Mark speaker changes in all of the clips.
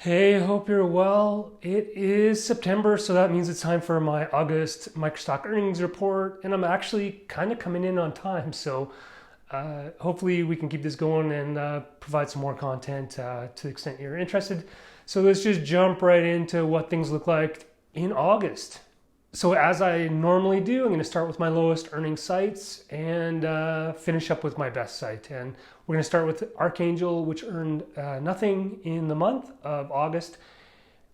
Speaker 1: Hey, hope you're well. It is September, so that means it's time for my August Microstock earnings report, and I'm actually kind of coming in on time. So hopefully we can keep this going and provide some more content to the extent you're interested. So let's just jump right into what things look like in August. So as I normally do, I'm going to start with my lowest earning sites and finish up with my best site. And we're going to start with Archangel, which earned nothing in the month of August.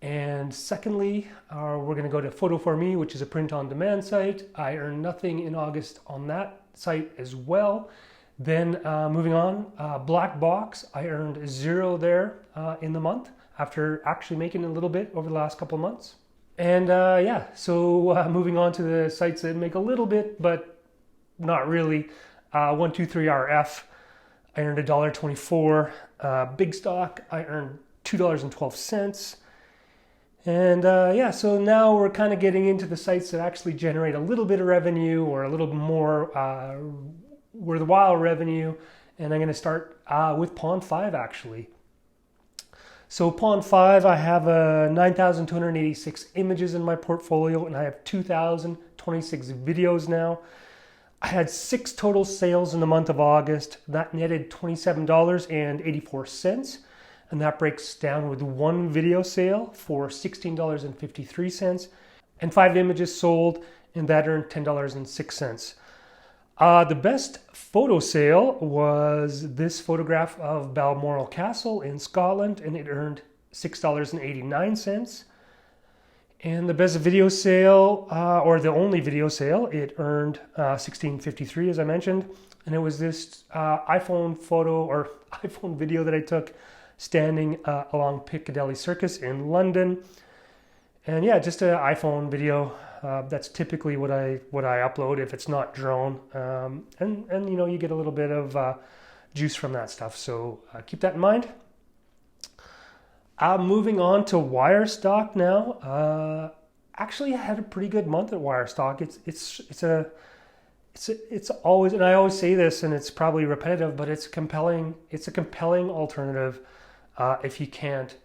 Speaker 1: And secondly, we're going to go to Photo4Me, which is a print-on-demand site. I earned nothing in August on that site as well. Then moving on, Black Box, I earned zero there in the month after actually making a little bit over the last couple of months. And so moving on to the sites that make a little bit, but not really. 123RF, I earned $1.24. Big Stock, I earned $2.12. And so now we're kind of getting into the sites that actually generate a little bit of revenue or a little more worthwhile revenue. And I'm going to start with Pond 5 actually. So Pond 5, I have 9,286 images in my portfolio and I have 2,026 videos now. I had 6 total sales in the month of August. That netted $27.84. And that breaks down with 1 video sale for $16.53 and 5 images sold, and that earned $10.06. The best photo sale was this photograph of Balmoral Castle in Scotland, and it earned $6.89. And the best video sale, or the only video sale, it earned $16.53, as I mentioned. And it was this iPhone photo or iPhone video that I took standing along Piccadilly Circus in London. And yeah, just an iPhone video. That's typically what I upload if it's not drone, and you get a little bit of juice from that stuff. So keep that in mind. Moving on to Wirestock now. Actually, I had a pretty good month at Wirestock. It's always, and I always say this, and it's probably repetitive, but it's compelling. It's a compelling alternative if you can't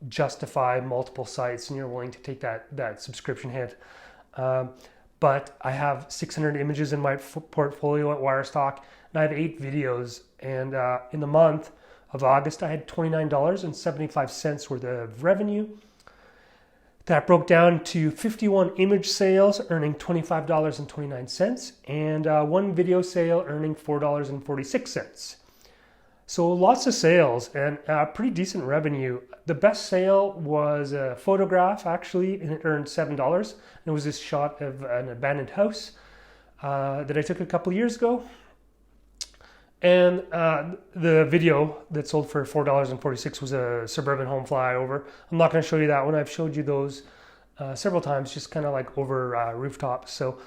Speaker 1: justify multiple sites and you're willing to take that subscription hit. But I have 600 images in my portfolio at Wirestock, and I have 8 videos. And in the month of August, I had $29.75 worth of revenue. That broke down to 51 image sales, earning $25.29, and 1 video sale, earning $4.46. So lots of sales and pretty decent revenue. The best sale was a photograph actually, and it earned $7. And it was this shot of an abandoned house that I took a couple years ago. And the video that sold for $4.46 was a suburban home flyover. I'm not going to show you that one. I've showed you those several times, just kind of like over rooftops. So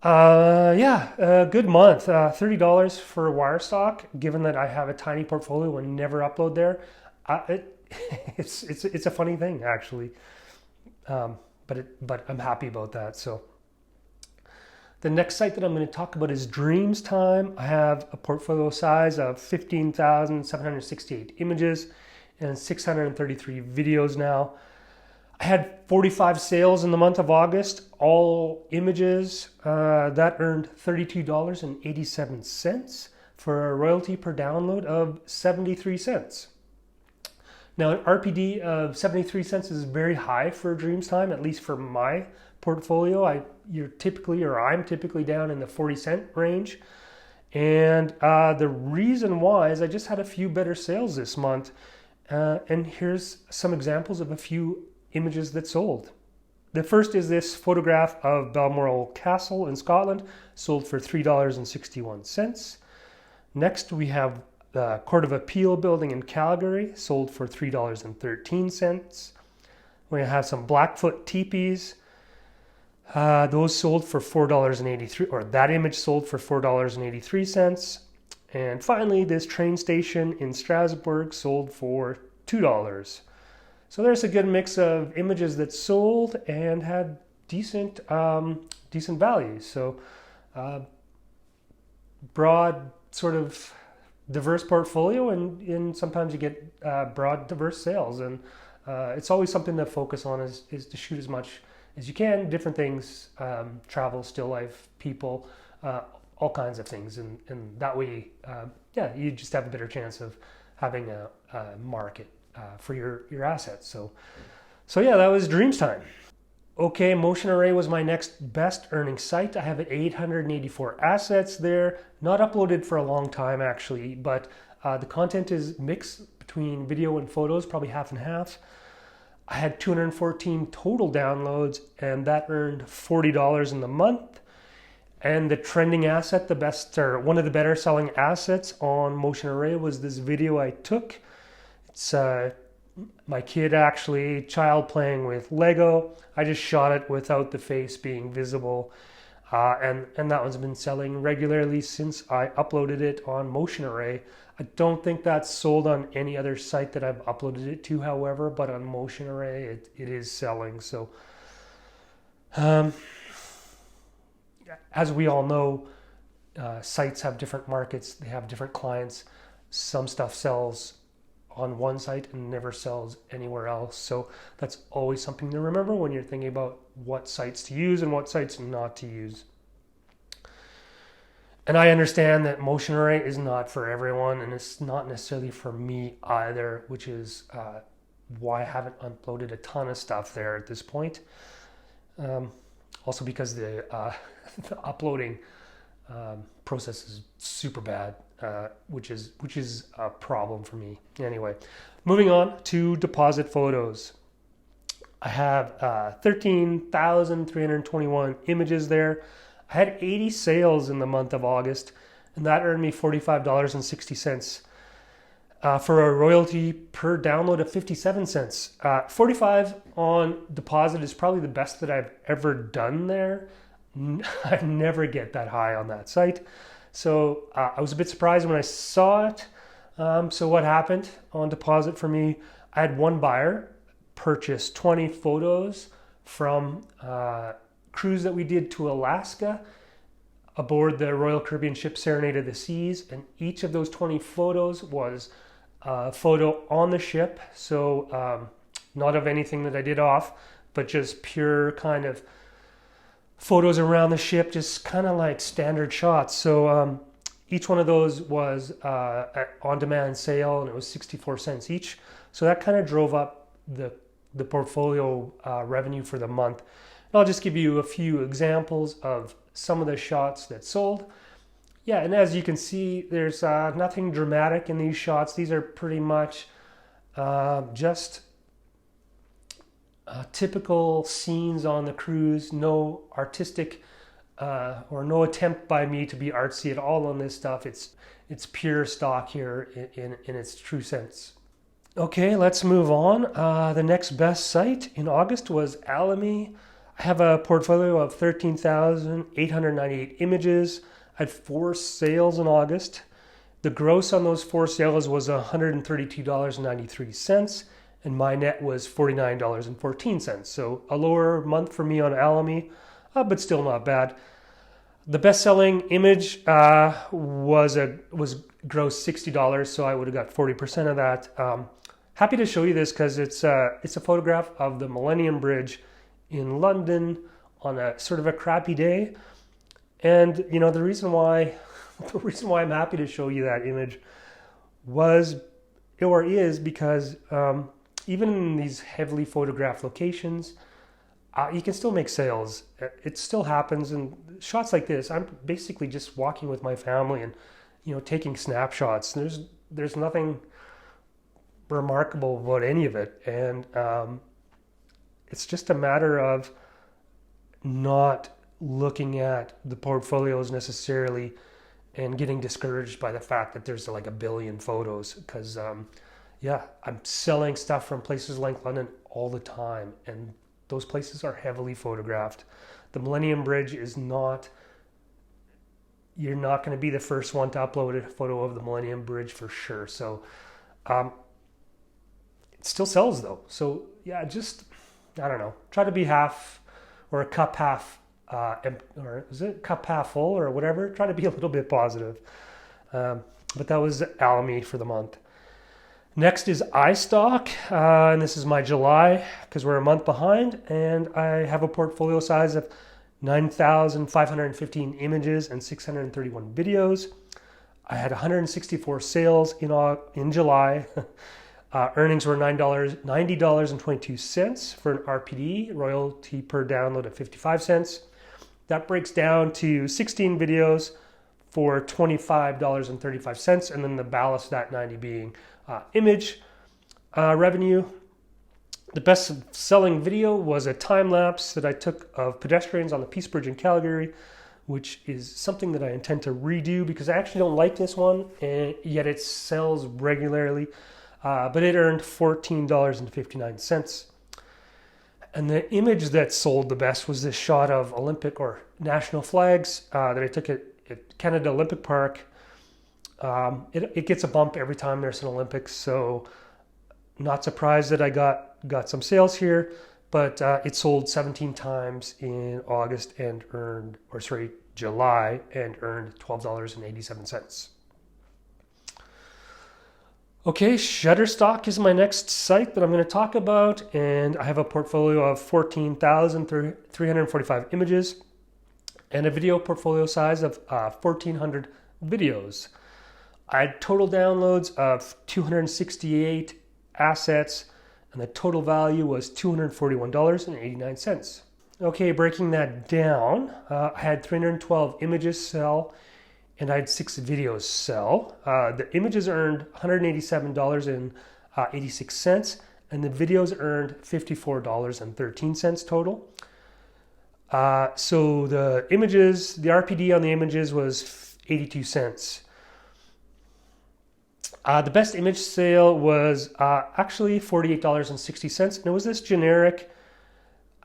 Speaker 1: good month. $30 for Wirestock, given that I have a tiny portfolio and never upload there. It's a funny thing actually, but I'm happy about that. So the next site that I'm going to talk about is Dreams Time. I have a portfolio size of 15,768 images and 633 videos now. I had 45 sales in the month of August, all images. That earned $32.87 for a royalty per download of 73 cents. Now, an RPD of 73 cents is very high for Dreams Time, at least for my portfolio. I'm typically down in the 40-cent range. And the reason why is I just had a few better sales this month. And here's some examples of a few images that sold. The first is this photograph of Balmoral Castle in Scotland, sold for $3.61. Next, we have the Court of Appeal building in Calgary, sold for $3.13. We have some Blackfoot teepees. Those sold for $4.83, or that image sold for $4.83. And finally, this train station in Strasbourg sold for $2. So there's a good mix of images that sold and had decent values. So broad sort of diverse portfolio, and sometimes you get broad, diverse sales. And it's always something to focus on is to shoot as much as you can, different things, travel, still life, people, all kinds of things. And that way, yeah, you just have a better chance of having a market for your assets. So yeah, that was Dreams time. Okay, Motion Array was my next best earning site. I have 884 assets there, not uploaded for a long time actually, but the content is mixed between video and photos, probably half and half. I had 214 total downloads, and that earned $40 in the month. And the trending asset, the best, or one of the better selling assets on Motion Array was this video I took. It's my kid, actually, child playing with Lego. I just shot it without the face being visible. And that one's been selling regularly since I uploaded it on Motion Array. I don't think that's sold on any other site that I've uploaded it to, however, but on Motion Array, it is selling. So, as we all know, sites have different markets. They have different clients. Some stuff sells on one site and never sells anywhere else. So that's always something to remember when you're thinking about what sites to use and what sites not to use. And I understand that Motion Array is not for everyone, and it's not necessarily for me either, which is why I haven't uploaded a ton of stuff there at this point. Also because the uploading process is super bad, which is a problem for me. Anyway, moving on to deposit photos. I have 13,321 images there. I had 80 sales in the month of August, and that earned me $45.60 for a royalty per download of 57 cents. 45 on deposit is probably the best that I've ever done there. I never get that high on that site. So I was a bit surprised when I saw it. So what happened on deposit for me? I had one buyer purchase 20 photos from cruise that we did to Alaska aboard the Royal Caribbean ship Serenade of the Seas, and each of those 20 photos was a photo on the ship, so not of anything that I did off, but just pure kind of photos around the ship, just kind of like standard shots. So each one of those was on-demand sale, and it was 64 cents each. So that kind of drove up the portfolio revenue for the month. And I'll just give you a few examples of some of the shots that sold. Yeah, and as you can see, there's nothing dramatic in these shots. These are pretty much just typical scenes on the cruise. No artistic or no attempt by me to be artsy at all on this stuff. It's pure stock here in its true sense. Okay, let's move on. The next best site in August was Alamy. I have a portfolio of 13,898 images. I had 4 sales in August. The gross on those 4 sales was $132.93, and my net was $49.14. So a lower month for me on Alamy, but still not bad. The best-selling image was gross $60, so I would have got 40% of that. Happy to show you this because it's a photograph of the Millennium Bridge in London on a sort of a crappy day. And you know, the reason why I'm happy to show you that image is because even in these heavily photographed locations, you can still make sales. It still happens. And shots like this, I'm basically just walking with my family and, you know, taking snapshots. There's nothing remarkable about any of it. And it's just a matter of not looking at the portfolios necessarily and getting discouraged by the fact that there's like a billion photos, because yeah, I'm selling stuff from places like London all the time, and those places are heavily photographed. The Millennium Bridge is not, you're not going to be the first one to upload a photo of the Millennium Bridge for sure. So it still sells though. So yeah, just, I don't know, try to be half or a cup half or is it cup half full or whatever? Try to be a little bit positive. but that was Alamy for the month. Next is iStock, and this is my July because we're a month behind, and I have a portfolio size of 9,515 images and 631 videos. I had 164 sales in July. Earnings were $90.22 for an RPD, royalty per download of 55 cents. That breaks down to 16 videos for $25.35, and then the ballast of that 90 being image revenue. The best selling video was a time lapse that I took of pedestrians on the Peace Bridge in Calgary, which is something that I intend to redo because I actually don't like this one, and yet it sells regularly. But it earned $14.59. And the image that sold the best was this shot of Olympic or national flags that I took at Canada Olympic Park. It gets a bump every time there's an Olympics, so not surprised that I got some sales here, but it sold 17 times in July and earned $12.87. Okay, Shutterstock is my next site that I'm going to talk about, and I have a portfolio of 14,345 images and a video portfolio size of 1,400 videos. I had total downloads of 268 assets, and the total value was $241.89. Okay, breaking that down, I had 312 images sell, and I had 6 videos sell. The images earned $187.86, and the videos earned $54.13 total. So the RPD on the images was 82 cents. The best image sale was actually $48.60, and it was this generic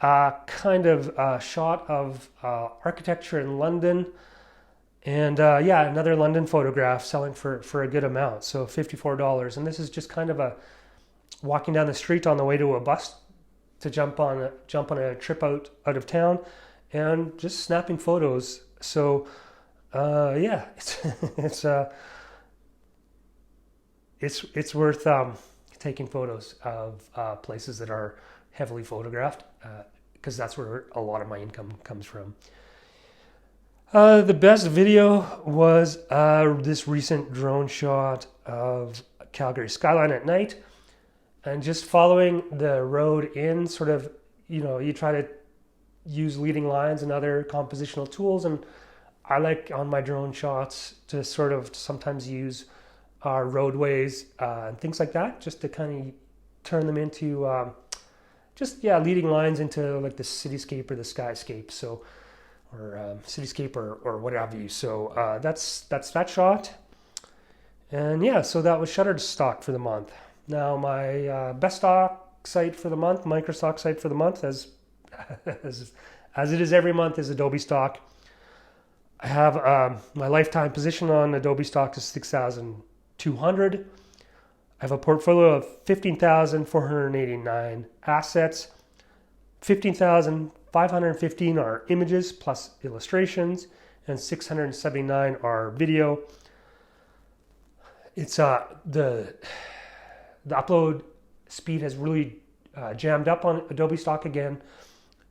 Speaker 1: kind of shot of architecture in London. And another London photograph selling for a good amount, so $54. And this is just kind of a walking down the street on the way to a bus to jump on a trip out of town, and just snapping photos. So it's worth taking photos of places that are heavily photographed because that's where a lot of my income comes from. The best video was this recent drone shot of Calgary skyline at night, and just following the road in, sort of, you try to use leading lines and other compositional tools, and I like on my drone shots to sort of sometimes use roadways and things like that, just to kind of turn them into leading lines into like the cityscape or the skyscape. So. Or cityscape or what have you. So that's that shot. And so that was Shutterstock for the month. Now my best stock site for the month, Microstock site for the month, as it is every month, is adobestock. I have my lifetime position on adobestock is 6,200. I have a portfolio of 15,489 assets. 15,515 are images plus illustrations, and 679 are video. It's the upload speed has really jammed up on adobestock again,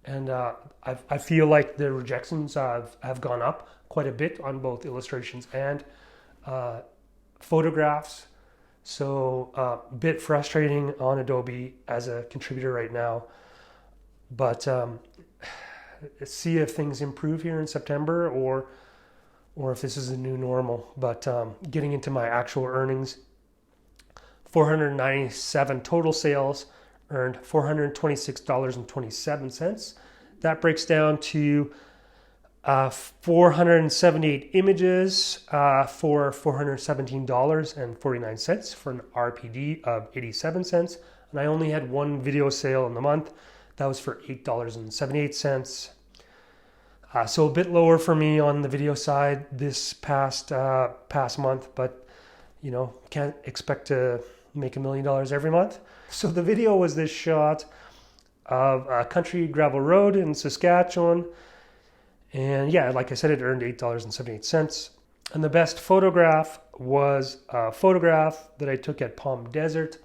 Speaker 1: and I feel like the rejections have gone up quite a bit on both illustrations and photographs. So a bit frustrating on Adobe as a contributor right now. But see if things improve here in September, or if this is a new normal. But getting into my actual earnings, 497 total sales, earned $426.27. That breaks down to 478 images for $417.49 for an RPD of 87 cents. And I only had one video sale in the month. That was for $8.78. So a bit lower for me on the video side this past month, but can't expect to make $1 million every month. So the video was this shot of a country gravel road in Saskatchewan, and like I said, it earned $8.78. And the best photograph was a photograph that I took at Palm Desert,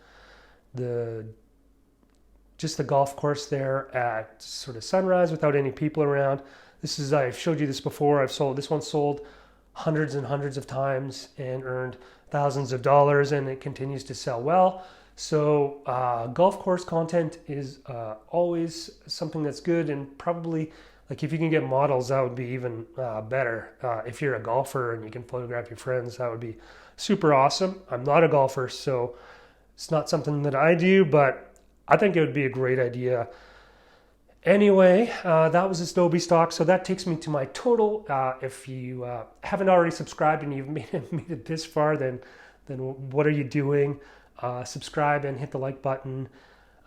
Speaker 1: just the golf course there at sort of sunrise without any people around. I've showed you this before. This one sold hundreds and hundreds of times and earned thousands of dollars, and it continues to sell well. So golf course content is always something that's good, and probably like if you can get models, that would be even better. If you're a golfer and you can photograph your friends, that would be super awesome. I'm not a golfer, so it's not something that I do, but I think it would be a great idea. Anyway, that was adobestock. So that takes me to my total. If you haven't already subscribed and you've made it this far, then what are you doing? Subscribe and hit the like button.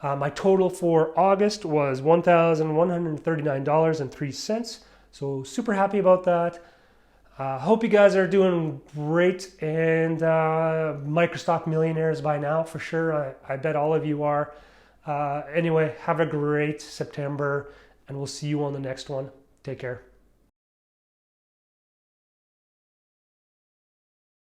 Speaker 1: My total for August was $1,139.03. So super happy about that. Hope you guys are doing great and Microstock millionaires by now for sure. I bet all of you are. Anyway, have a great September, and we'll see you on the next one. Take care.